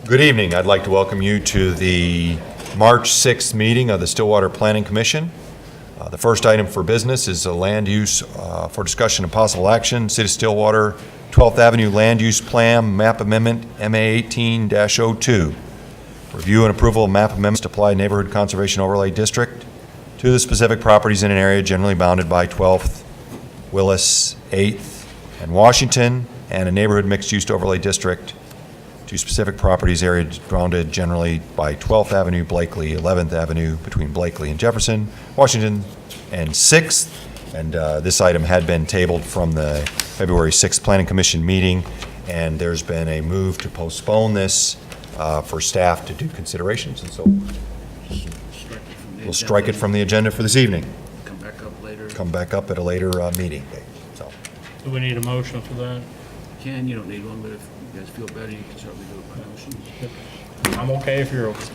Good evening. I'd like to welcome you to the March 6th meeting of the Stillwater Planning Commission. The first item for business is a land use for discussion and possible action. City of Stillwater, 12th Avenue Land Use Plan, Map Amendment, MA 18-02. Review and approval of map amendments to apply Neighborhood Conservation Overlay District to the specific properties in an area generally bounded by 12th, Willis, 8th, and Washington, and a neighborhood mixed-use overlay district to specific properties area bounded generally by 12th Avenue, Blakely, 11th Avenue, between Blakely and Jefferson, Washington, and 6th. And this item had been tabled from the February 6th Planning Commission meeting, and there's been a move to postpone this for staff to do considerations, and so we'll strike it from the agenda for this evening. Come back up later. Come back up at a later meeting date. So, Do we need a motion for that? You don't need one, but if you guys feel better, you can certainly do it by motion. I'm okay if you're okay.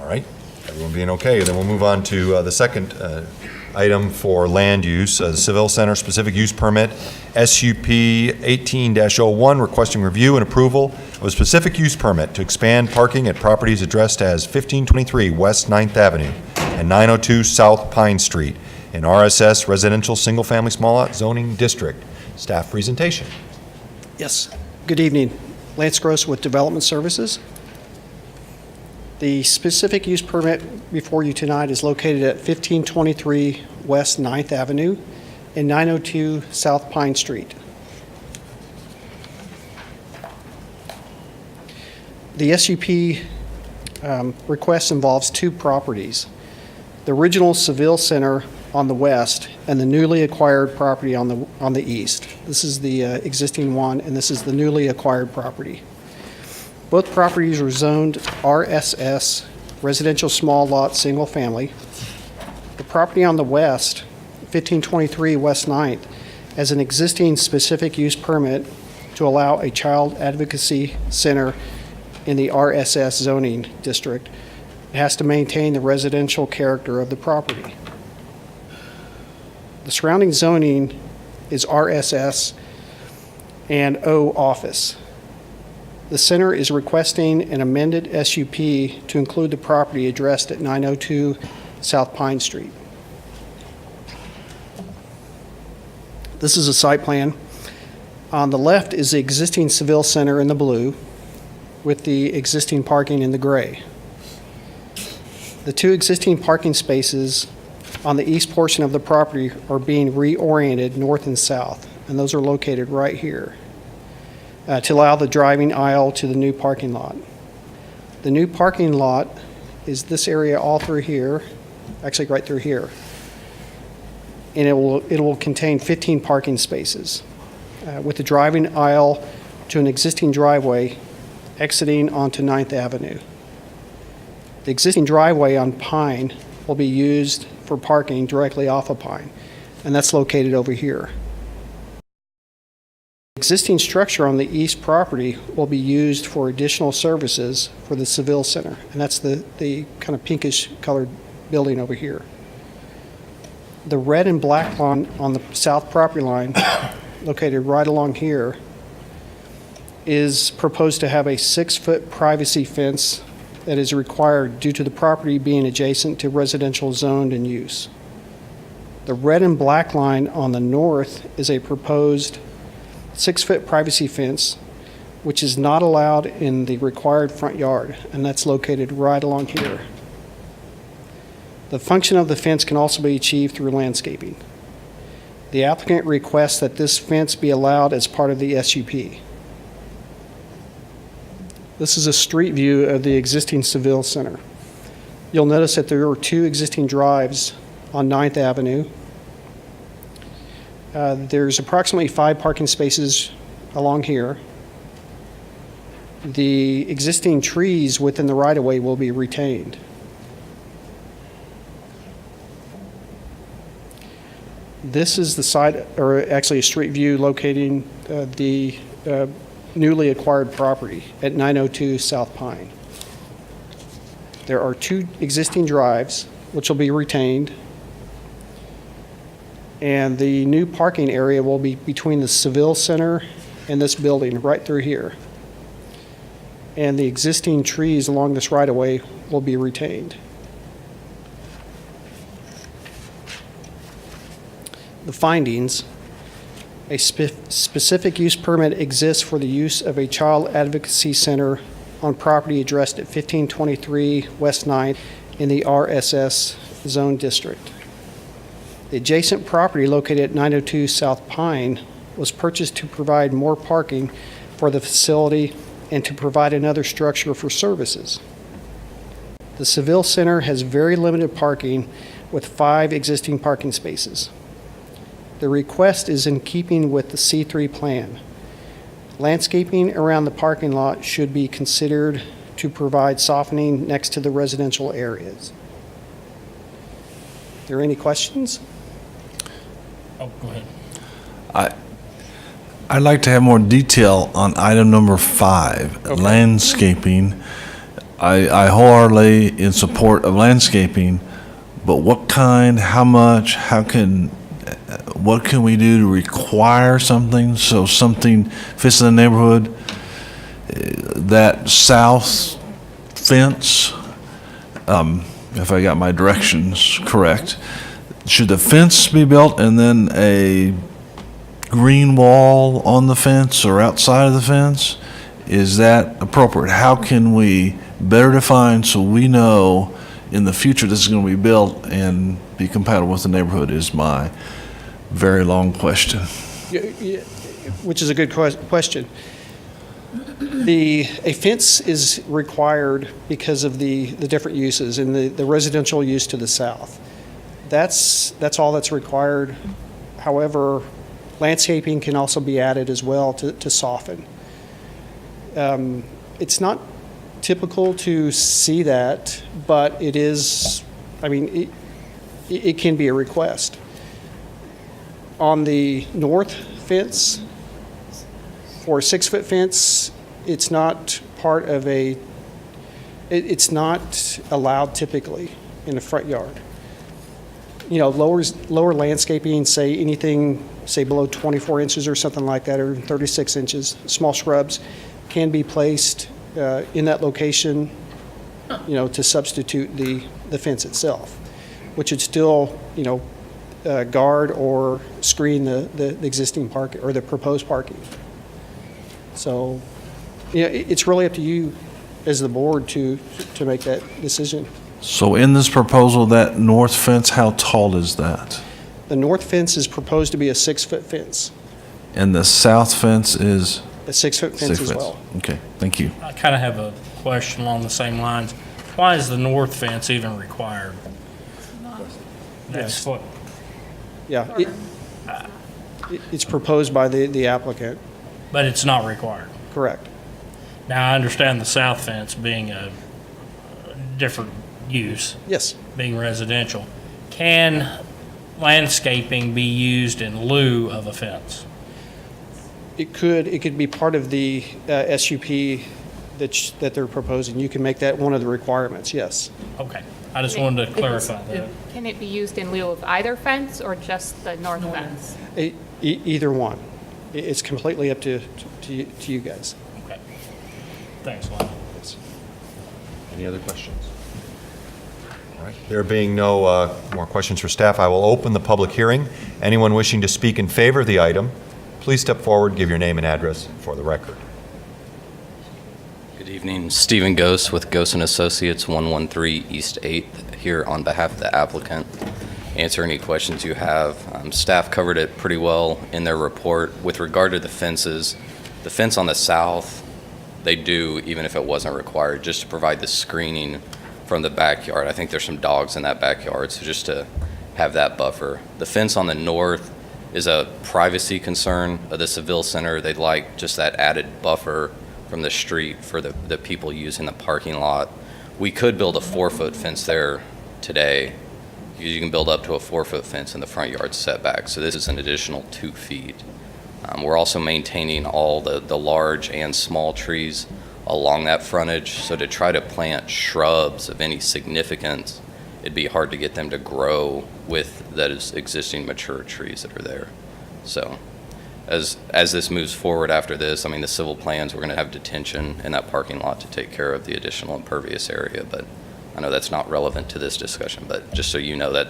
all right, everyone being okay, then we'll move on to the second item for land use, the Seville Center Specific Use Permit, SUP 18-01, requesting review and approval of a specific use permit to expand parking at properties addressed as 1523 West 9th Avenue and 902 South Pine Street in RSS Residential Single Family Small Lot Zoning District. Staff presentation. Yes. Good evening. Lance Gross with Development Services. The specific use permit before you tonight is located at 1523 West 9th Avenue and 902 South Pine Street. The SUP request involves two properties: the original Seville Center on the west and the newly acquired property on the east. This is the existing one, and this is the newly acquired property. Both properties were zoned RSS, Residential Small Lot Single Family. The property on the west, 1523 West 9th, has an existing specific use permit to allow a child advocacy center in the RSS zoning district. It has to maintain the residential character of the property. The surrounding zoning is RSS and O office. The center is requesting an amended SUP to include the property addressed at 902 South Pine Street. This is a site plan. On the left is the existing Seville Center in the blue, with the existing parking in the gray. The two existing parking spaces on the east portion of the property are being reoriented north and south, and those are located right here to allow the driving aisle to the new parking lot. The new parking lot is this area all through here, actually right through here, and it will contain 15 parking spaces with the driving aisle to an existing driveway exiting onto 9th Avenue. The existing driveway on Pine will be used for parking directly off of Pine, and that's located over here. The existing structure on the east property will be used for additional services for the Seville Center, and that's the kind of pinkish colored building over here. The red and black line on the south property line, located right along here, is proposed to have a 6-foot privacy fence that is required due to the property being adjacent to residential zoned and use. The red and black line on the north is a proposed 6-foot privacy fence, which is not allowed in the required front yard, and that's located right along here. The function of the fence can also be achieved through landscaping. The applicant requests that this fence be allowed as part of the SUP. This is a street view of the existing Seville Center. You'll notice that there are two existing drives on 9th Avenue. There's approximately 5 parking spaces along here. The existing trees within the right-of-way will be retained. This is the side, or actually a street view locating the newly acquired property at 902 South Pine. There are 2 existing drives, which will be retained, and the new parking area will be between the Seville Center and this building right through here. and the existing trees along this right-of-way will be retained. The findings: a specific use permit exists for the use of a child advocacy center on property addressed at 1523 West 9th in the RSS Zone District. The adjacent property located at 902 South Pine was purchased to provide more parking for the facility and to provide another structure for services. The Seville Center has very limited parking with 5 existing parking spaces. The request is in keeping with the C3 plan. Landscaping around the parking lot should be considered to provide softening next to the residential areas. Are there any questions? Oh, go ahead. I'd like to have more detail on item number 5, Okay. landscaping. I wholeheartedly in support of landscaping, but what kind, how much, what can we do to require something so something fits in the neighborhood? That south fence, if I got my directions correct, should the fence be built and then a green wall on the fence or outside of the fence? Is that appropriate? How can we better define so we know in the future this is going to be built and be compatible with the neighborhood is my very long question. Which is a good question. A fence is required because of the different uses and the residential use to the south. That's all that's required. However, landscaping can also be added as well to soften. It's not typical to see that, but it is, it can be a request. On the north fence, for a 6-foot fence, it's not part of it's not allowed typically in the front yard. Lower landscaping, say anything, say below 24 inches or something like that, or 36 inches, small shrubs can be placed in that location, to substitute the fence itself, which would still, guard or screen the existing park or the proposed parking. So, it's really up to you as the board to make that decision. So in this proposal, that north fence, how tall is that? The north fence is proposed to be a 6-foot fence, And the south fence is? a 6-foot fence 6 as fence. well. Okay, thank you. I kind of have a question along the same lines. Why is the north fence even required? That's what, Yeah, it's proposed by the applicant, but it's not required. correct. Now, I understand the south fence being a different use, Yes, being residential. Can landscaping be used in lieu of a fence? it could be part of the SUP that they're proposing. You can make that one of the requirements, yes. Okay, I just wanted to clarify that. Can it be used in lieu of either fence or just the north fence? Either one. It's completely up to you guys. Okay. Thanks, Lon. Any other questions? All right. There being no more questions for staff, I will open the public hearing. Anyone wishing to speak in favor of the item, please step forward, give your name and address for the record. Good evening, Stephen Gose with Gose & Associates, 113 East 8th, here on behalf of the applicant. Answer any questions you have. Staff covered it pretty well in their report. With regard to the fences, the fence on the south, they do, even if it wasn't required, just to provide the screening from the backyard. I think there's some dogs in that backyard, so just to have that buffer. The fence on the north is a privacy concern of the Seville Center. They'd like just that added buffer from the street for the people using the parking lot. We could build a 4-foot fence there today. You can build up to a 4-foot fence in the front yard setback, so this is an additional 2 feet. We're also maintaining all the large and small trees along that frontage, so to try to plant shrubs of any significance, it'd be hard to get them to grow with those existing mature trees that are there. So as this moves forward after this, I mean, the civil plans, we're going to have detention in that parking lot to take care of the additional impervious area, but I know that's not relevant to this discussion, but just so you know that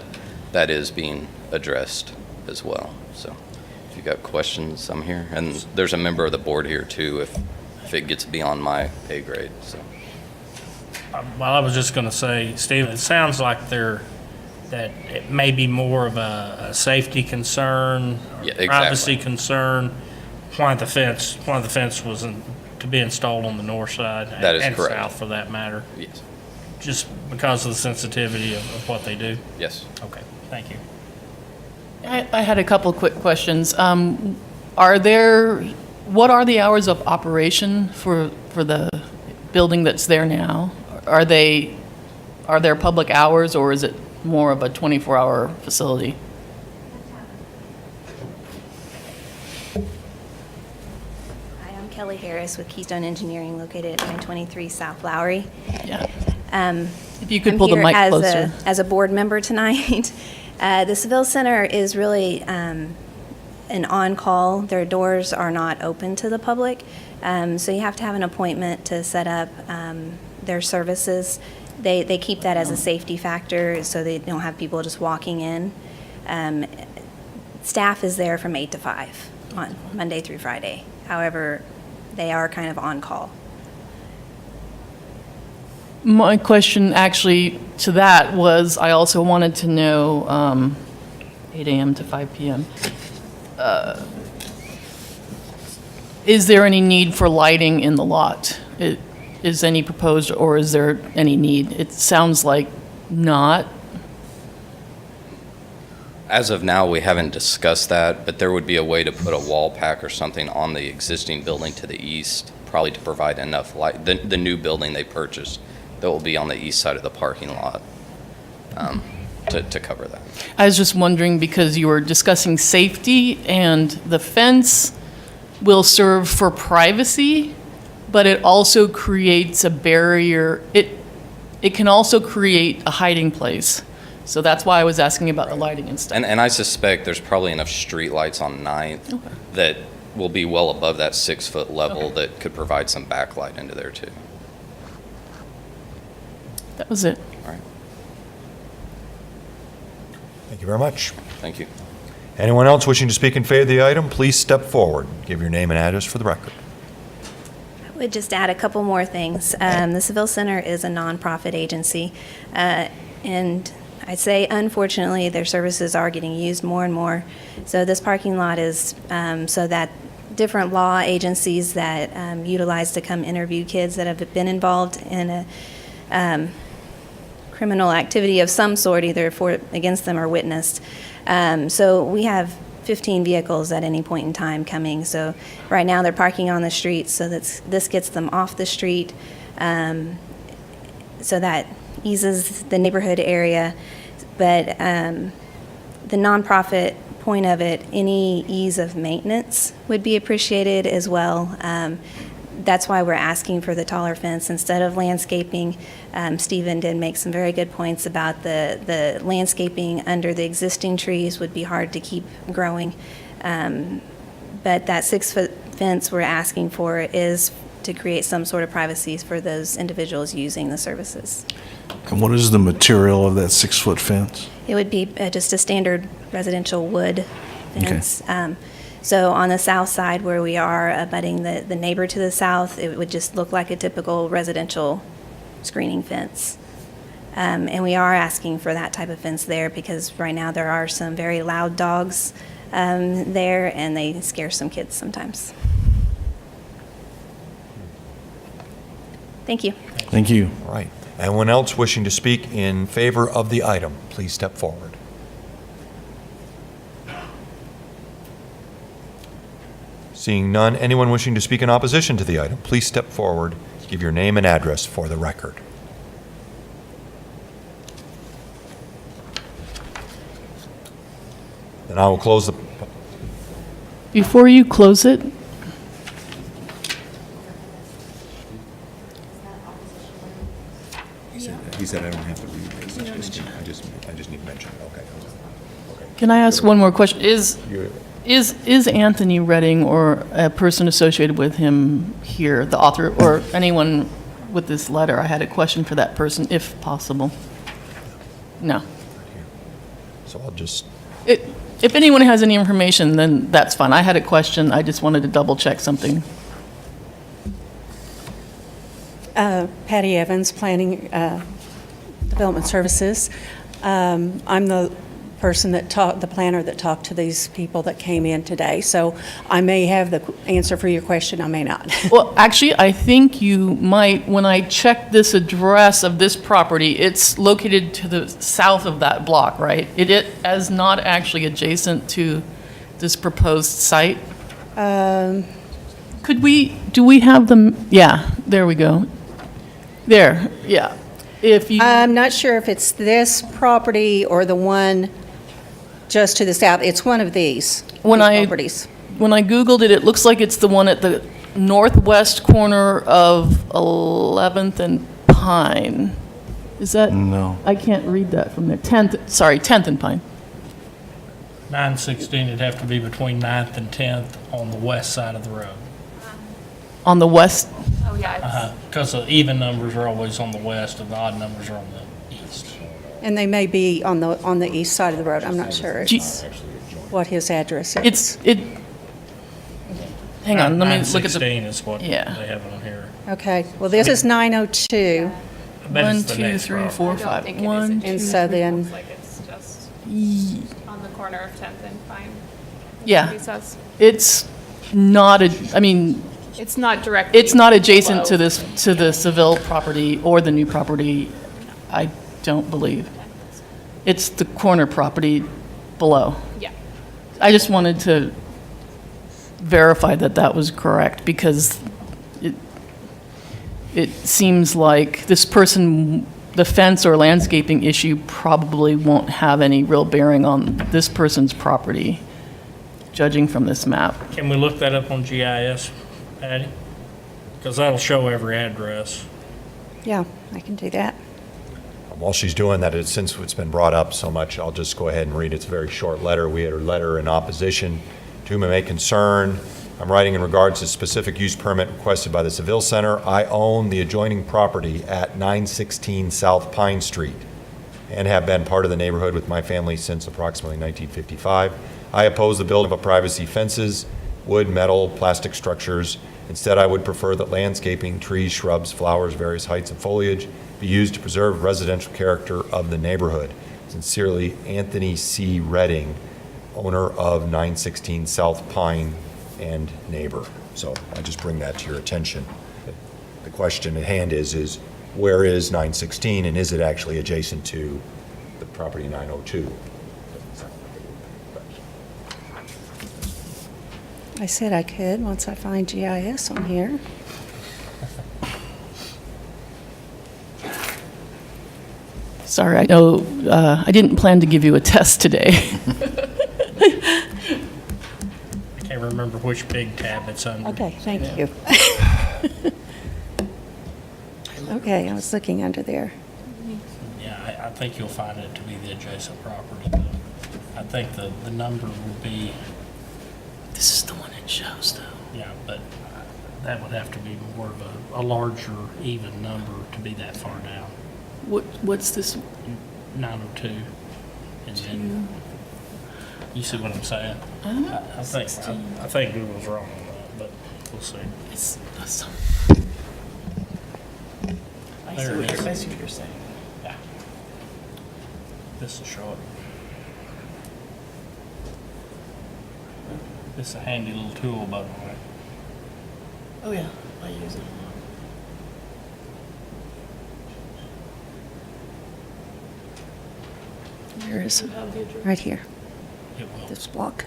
that is being addressed as well. So if you've got questions, I'm here. And there's a member of the board here too if it gets beyond my pay grade, so. Well, I was just going to say, Steve, it sounds like that it may be more of a safety concern, or Yeah, exactly. privacy concern. Why the fence wasn't to be installed on the north side. That is and correct. south for that matter, Yes. just because of the sensitivity of what they do. Yes. Okay, thank you. I had a couple quick questions. What are the hours of operation for the building that's there now? Are there public hours, or is it more of a 24-hour facility? Hi, I'm Kelly Harris with Keystone Engineering, located at 923 South Lowry. Yeah. If you could pull the I'm mic here closer. as a board member tonight. The Seville Center is really an on-call. Their doors are not open to the public, so you have to have an appointment to set up their services. They keep that as a safety factor, so they don't have people just walking in. Staff is there from 8 to 5 on Monday through Friday. However, they are kind of on-call. My question actually to that was, I also wanted to know, 8 a.m. to 5 p.m. Is there any need for lighting in the lot? Is any proposed, or is there any need? It sounds like not. As of now, we haven't discussed that, but there would be a way to put a wall pack or something on the existing building to the east, probably to provide enough light. The new building they purchased, that will be on the east side of the parking lot, to cover that. I was just wondering, because you were discussing safety, and the fence will serve for privacy, but it also creates a barrier. It can also create a hiding place. So that's why I was asking about the lighting and stuff. And I suspect there's probably enough street lights on 9th that will be well above that 6-foot level that could provide some backlight into there too. That was it. All right, Thank you very much. thank you. Anyone else wishing to speak in favor of the item, please step forward. Give your name and address for the record. I would just add a couple more things. The Seville Center is a nonprofit agency, and I'd say, unfortunately, their services are getting used more and more. So this parking lot is so that different law agencies that utilize to come interview kids that have been involved in a criminal activity of some sort, either against them or witnessed. So we have 15 vehicles at any point in time coming. So right now they're parking on the street, so this gets them off the street. So that eases the neighborhood area. But the nonprofit point of it, any ease of maintenance would be appreciated as well. That's why we're asking for the taller fence instead of landscaping. Stephen did make some very good points about the landscaping under the existing trees would be hard to keep growing. But that 6-foot fence we're asking for is to create some sort of privacy for those individuals using the services. And what is the material of that 6-foot fence? It would be just a standard residential wood fence. So on the south side where we are abutting the neighbor to the south, it would just look like a typical residential screening fence. And we are asking for that type of fence there because right now there are some very loud dogs there, and they scare some kids sometimes. Thank you. Thank you. All right. Anyone else wishing to speak in favor of the item, please step forward. Seeing none, anyone wishing to speak in opposition to the item, please step forward. Give your name and address for the record. Then I will close the, Before you close it, he said I don't have to read this. I just need to mention it. Okay. can I ask one more question? Is Anthony Redding or a person associated with him here, the author, or anyone with this letter? I had a question for that person, if possible. No. So I'll just, If anyone has any information, then that's fine. I had a question. I just wanted to double check something. Patty Evans, Planning Development Services. I'm the person that the planner that talked to these people that came in today. So I may have the answer for your question, I may not. Well, actually, I think you might. When I checked this address of this property, it's located to the south of that block, right? It is not actually adjacent to this proposed site. Do we have them? Yeah, there we go. There, yeah. If you, I'm not sure if it's this property or the one just to the south. It's one of these properties. When I Googled it, it looks like it's the one at the northwest corner of 11th and Pine. Is that? No. I can't read that from there. 10th and Pine. 916, it'd have to be between 9th and 10th on the west side of the road. On the west, Oh, yeah, Because the even numbers are always on the west and the odd numbers are on the east. And they may be on the east side of the road. I'm not sure what his address is. hang on, let me look at 916 is what they yeah. have on here. Okay, well, this is 902. I bet One, it's the two, next three, road. four, I don't five. think it is One, adjacent. And so then, Looks like it's just on the corner of 10th and Pine. Yeah. He says. It's not I mean, It's not directly. it's not adjacent below. to the Seville property or the new property, I don't believe. It's the corner property below. Yeah. I just wanted to verify that that was correct, because it seems like this person, the fence or landscaping issue probably won't have any real bearing on this person's property, judging from this map. Can we look that up on GIS, Patty? Because that'll show every address. yeah, I can do that. while she's doing that, since it's been brought up so much, I'll just go ahead and read it. It's a very short letter. We had a letter in opposition to whom it may concern. I'm writing in regards to specific use permit requested by the Seville Center. I own the adjoining property at 916 South Pine Street and have been part of the neighborhood with my family since approximately 1955. I oppose the building of privacy fences, wood, metal, plastic structures. Instead, I would prefer that landscaping, trees, shrubs, flowers, various heights of foliage be used to preserve residential character of the neighborhood. Sincerely, Anthony C. Redding, owner of 916 South Pine and neighbor. So I just bring that to your attention. The question at hand is where is 916 and is it actually adjacent to the property 902? I said I could once I find GIS on here. Sorry, I know, I didn't plan to give you a test today. I can't remember which big tab it's under. Okay, thank you. Okay, I was looking under there. Yeah, I think you'll find it to be the adjacent property. Though. I think the number will be, This is the one it shows, though. yeah, but that would have to be more of a larger, even number to be that far down. What's this? 902. And then, you see what I'm saying? I think Google's wrong on that, but we'll see. It's some. There it is. I see what you're saying. Yeah. This will show it. It's a handy little tool, by the way. Oh, yeah, I use it. Where is it? Right here, It will. this block.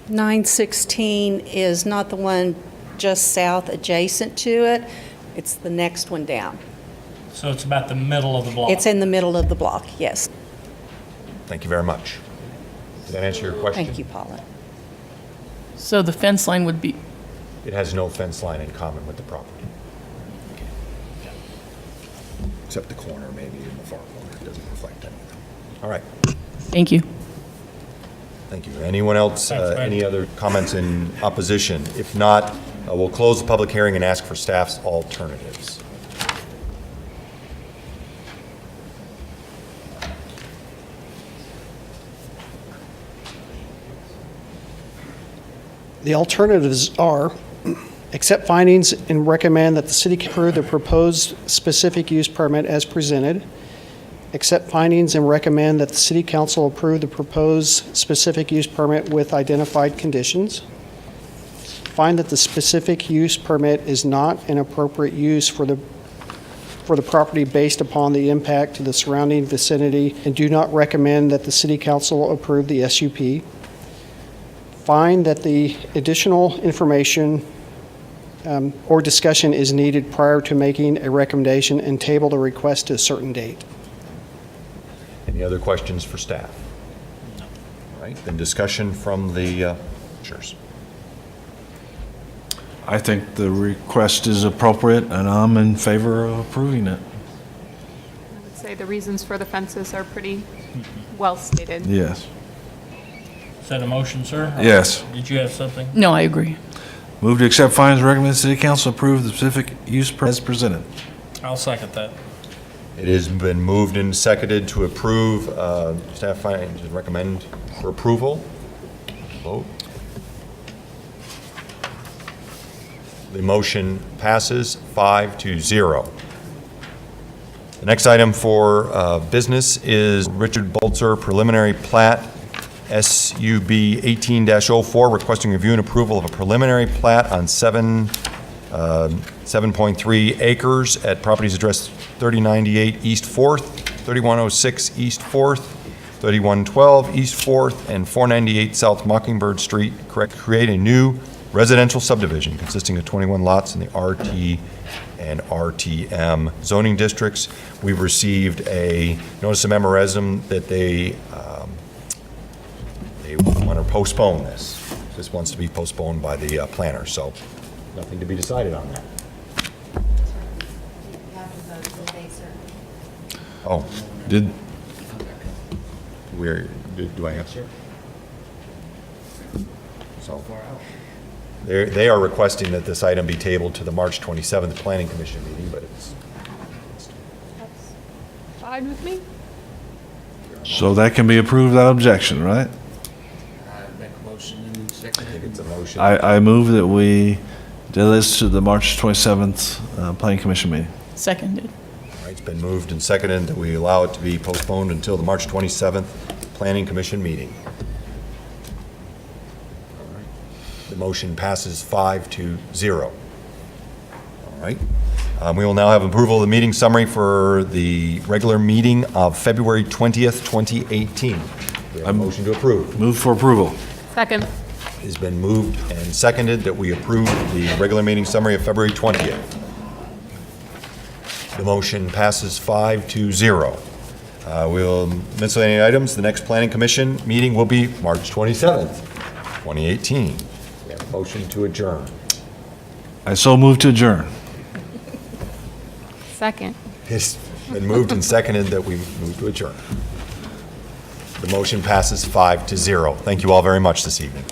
.916 is not the one just south adjacent to it. It's the next one down. So it's about the middle of the block. It's in the middle of the block, yes. Thank you very much. Did that answer your question? Thank you, Paula. So the fence line would be, It has no fence line in common with the property. Except the corner, maybe in the far corner, it doesn't reflect anything. All right. Thank you. Thank you. Anyone else, Thanks, Brad. any other comments in opposition? If not, we'll close the public hearing and ask for staff's alternatives. The alternatives are accept findings and recommend that the city approve the proposed specific use permit as presented. Accept findings and recommend that the city council approve the proposed specific use permit with identified conditions. Find that the specific use permit is not an appropriate use for the property based upon the impact to the surrounding vicinity and do not recommend that the city council approve the SUP. Find that the additional information or discussion is needed prior to making a recommendation and table the request to a certain date. Any other questions for staff? All right, then discussion from the commissioners. I think the request is appropriate, and I'm in favor of approving it. I would say the reasons for the fences are pretty well stated. Yes. Is that a motion, sir? Yes. Did you have something? No, I agree. Move to accept findings and recommend the city council approve the specific use permit as presented. I'll second that. It has been moved and seconded to approve staff findings and recommend for approval. Vote. The motion passes 5-0. The next item for business is Richard Bolzer preliminary plat, SUB 18-04, requesting review and approval of a preliminary plat on 7.3 acres at properties addressed 3098 East 4th, 3106 East 4th, 3112 East 4th, and 498 South Mockingbird Street, create a new residential subdivision consisting of 21 lots in the RT and RTM zoning districts. We've received a notice of memorandum that they want to postpone this. This wants to be postponed by the planner, so nothing to be decided on that. Oh, Did, do I answer? So, they are requesting that this item be tabled to the March 27th Planning Commission meeting, but it's That's fine with me. so that can be approved without objection, right? Make a motion and second. I think it's a motion. I move that we do this to the March 27th Planning Commission meeting. Seconded. All right, it's been moved and seconded that we allow it to be postponed until the March 27th Planning Commission meeting. All right. The motion passes 5-0. All right. We will now have approval of the meeting summary for the regular meeting of February 20th, 2018. We have a motion to approve. Move for approval. Second. It has been moved and seconded that we approve the regular meeting summary of February 20th. The motion passes 5-0. We'll miscellaneous items. The next Planning Commission meeting will be March 27th, 2018. We have a motion to adjourn. I so move to adjourn. Second. It's been moved and seconded that we move to adjourn. The motion passes 5-0. Thank you all very much this evening.